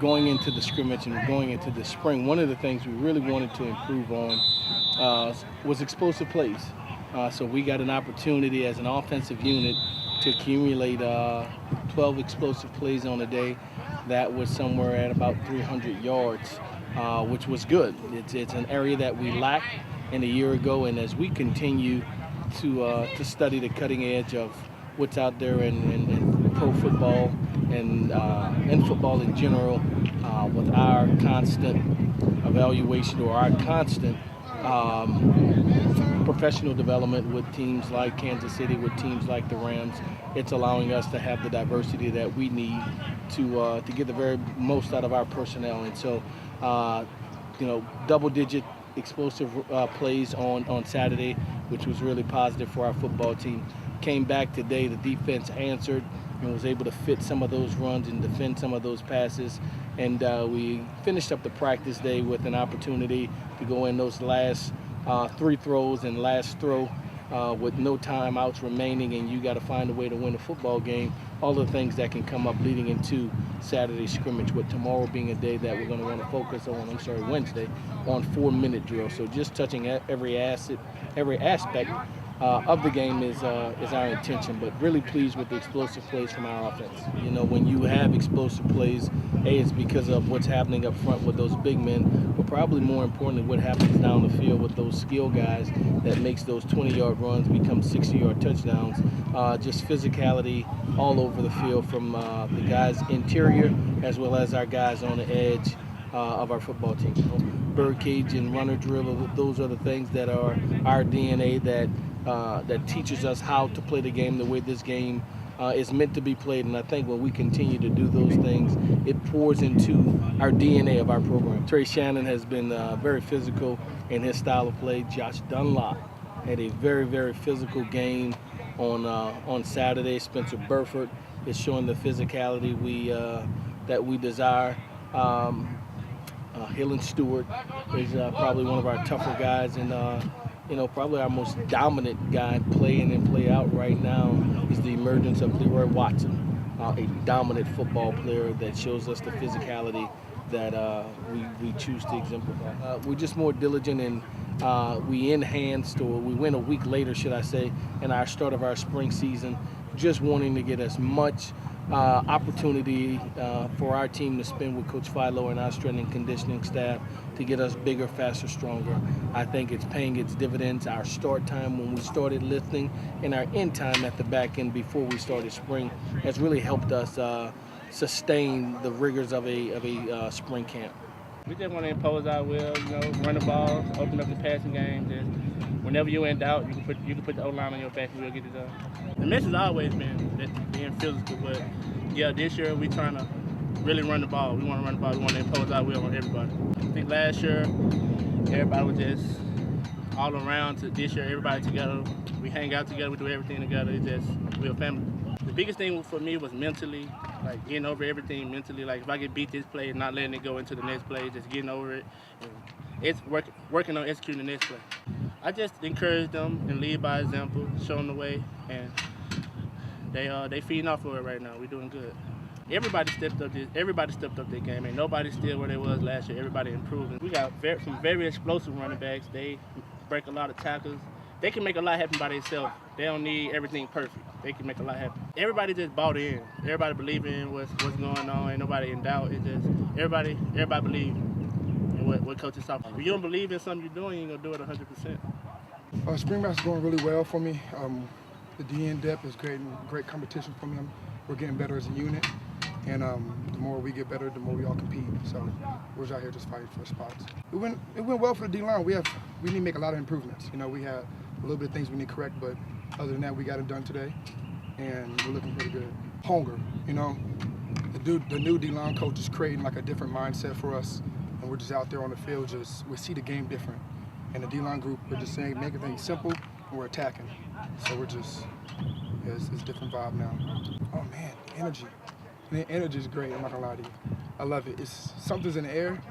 going into the scrimmage and going into the spring, one of the things we really wanted to improve on was explosive plays. So we got an opportunity as an offensive unit to accumulate 12 explosive plays on a day. That was somewhere at about 300 yards, which was good. It's an area that we lacked in a year ago, and as we continue to study the cutting edge of what's out there in pro football and in football in general, with our constant evaluation or our constant professional development with teams like Kansas City, with teams like the Rams, it's allowing us to have the diversity that we need to get the very most out of our personnel. And so, double-digit explosive plays on Saturday, which was really positive for our football team. Came back today, the defense answered and was able to fit some of those runs and defend some of those passes. And we finished up the practice day with an opportunity to go in those last 3 throws and last throw with no timeouts remaining, and you got to find a way to win a football game. All the things that can come up leading into Saturday scrimmage, with tomorrow being a day that we're going to want to focus on, Wednesday, on 4-minute drill. So just touching every aspect of the game is our intention, but really pleased with the explosive plays from our offense. When you have explosive plays, it's because of what's happening up front with those big men, but probably more importantly, what happens down the field with those skill guys that makes those 20-yard runs become 60-yard touchdowns. Just physicality all over the field from the guys interior as well as our guys on the edge of our football team. Birdcage and runner drill, those are the things that are our DNA that teaches us how to play the game the way this game is meant to be played. And I think when we continue to do those things, it pours into our DNA of our program. Trey Shannon has been very physical in his style of play. Josh Dunlop had a very, very physical game on Saturday. Spencer Burford is showing the physicality that we desire. Hillen Stewart is probably one of our tougher guys, and probably our most dominant guy play in and play out right now is the emergence of Leroy Watson, a dominant football player that shows us the physicality that we choose to exemplify. We're just more diligent, and we enhanced, or we went a week later, should I say, in our start of our spring season, just wanting to get as much opportunity for our team to spend with Coach Philo and our strength and conditioning staff to get us bigger, faster, stronger. I think it's paying its dividends. Our start time when we started lifting and our end time at the back end before we started spring has really helped us sustain the rigors of a spring camp. We just want to impose our will, run the ball, open up the passing game. Just whenever you're in doubt, you can put the O-line on your back and we'll get it done. The message has always been that being physical, but yeah, this year we're trying to really run the ball. We want to run the ball. We want to impose our will on everybody. I think last year everybody was just all around. This year everybody together. We hang out together. We do everything together. We're a family. The biggest thing for me was mentally, like getting over everything mentally. Like if I get beat this play, not letting it go into the next play, just getting over it. And it's working on executing the next play. I just encourage them and lead by example, show them the way, and they feeding off of it right now. We're doing good. Everybody stepped up their game. Ain't nobody still where they was last year. Everybody improving. We got some very explosive running backs. They break a lot of tackles. They can make a lot happen by themselves. They don't need everything perfect. They can make a lot happen. Everybody just bought in. Everybody believe in what's going on. Ain't nobody in doubt. It's just everybody believe in what coach is talking about. If you don't believe in something you're doing, you ain't gonna do it 100%. Spring basketball is going really well for me. The DN depth is great competition for me. We're getting better as a unit, and the more we get better, the more we all compete. So we're just out here just fighting for spots. It went well for the D-line. We need to make a lot of improvements. We had a little bit of things we need to correct, but other than that, we got it done today, and we're looking pretty good. Hunger, the new D-line coach is creating like a different mindset for us, and we're just out there on the field, we see the game different. And the D-line group, we're just saying, making things simple, and we're attacking. So we're just, it's a different vibe now. Oh man, energy. The energy is great, I'm not gonna lie to you. I love it. Something's in the air.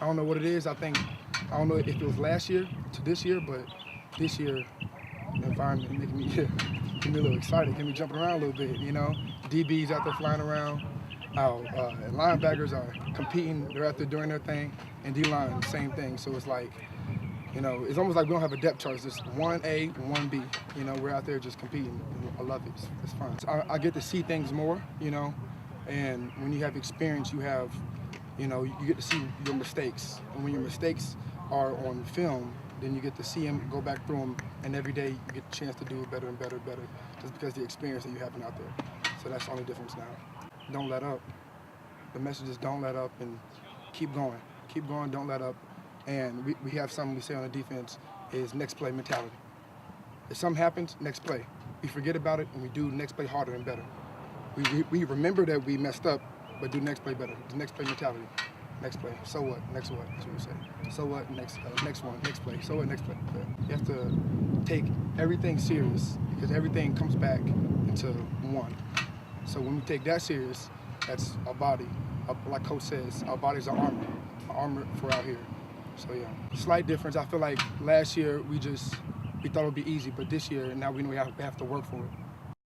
I don't know what it is. I don't know if it was last year to this year, but this year, the environment making me a little excited, getting me jumping around a little bit, DBs out there flying around. Our linebackers are competing. They're out there doing their thing. And D-line, same thing. So it's like, you know, it's almost like we don't have a depth chart. It's just 1A, 1B. You know, we're out there just competing. I love it. It's fun. So I get to see things more, you know, and when you have experience, you have, you know, you get to see your mistakes. And when your mistakes are on film, then you get to see them, go back through them, and every day you get a chance to do it better and better and better, just because of the experience that you have out there. So that's the only difference now. Don't let up. The message is don't let up and keep going. Keep going, don't let up. And we have something we say on the defense is next play mentality. If something happens, next play. We forget about it and we do next play harder and better. We remember that we messed up, but do next play better. The next play mentality. Next play. So what? Next what? That's what we say. So what? Next one. Next play. So what? Next play. You have to take everything serious because everything comes back into one. So when we take that serious, that's our body. Like Coach says, our bodies are armor for out here. So yeah, slight difference. I feel like last year we thought it would be easy, but this year now we know we have to work for it.